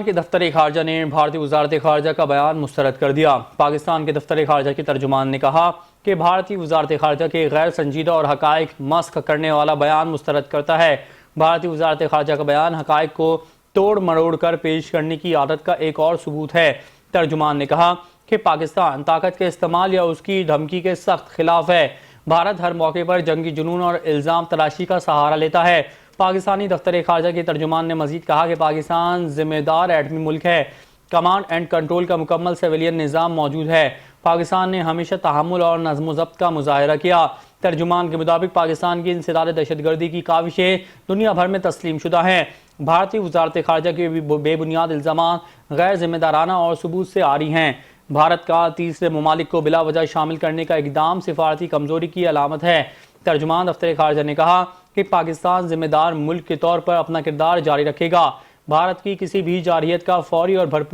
کے دفتر خارجہ نے بھارتی وزارت خارجہ کا بیان مسترد کر دیا۔ پاکستان کے دفتر خارجہ کے ترجمان نے کہا کہ بھارتی وزارت خارجہ کے غیر سنجیدہ اور حقائق مسخ کرنے والا بیان مسترد کرتا ہے۔ بھارتی وزارت خارجہ کا بیان حقائق کو توڑ مروڑ کر پیش کرنے کی عادت کا ایک اور ثبوت ہے۔ ترجمان نے کہا کہ پاکستان طاقت کے استعمال یا اس کی دھمکی کے سخت خلاف ہے۔ بھارت ہر موقع پر جنگی جنون اور الزام تراشی کا سہارا لیتا ہے۔ پاکستانی دفتر خارجہ کے ترجمان نے مزید کہا کہ پاکستان ذمہ دار ایٹمی ملک ہے۔ کمانڈ اینڈ کنٹرول کا مکمل سویلین نظام موجود ہے۔ پاکستان نے ہمیشہ تحمل اور نظم و ضبط کا مظاہرہ کیا۔ ترجمان کے مطابق پاکستان کی انسداد دہشت گردی کی کاوشیں دنیا بھر میں تسلیم شدہ ہیں۔ بھارتی وزارت خارجہ کے بے بنیاد الزامات غیر ذمہ دارانہ اور ثبوت سے عاری ہیں۔ بھارت کا تیسرے ممالک کو بلا وجہ شامل کرنے کا اقدام سفارتی کمزوری کی علامت ہے۔ ترجمان دفتر خارجہ نے کہا کہ پاکستان ذمہ دار ملک کے طور پر اپنا کردار جاری رکھے گا۔ بھارت کی کسی بھی جارحیت کا فوری اور بھرپور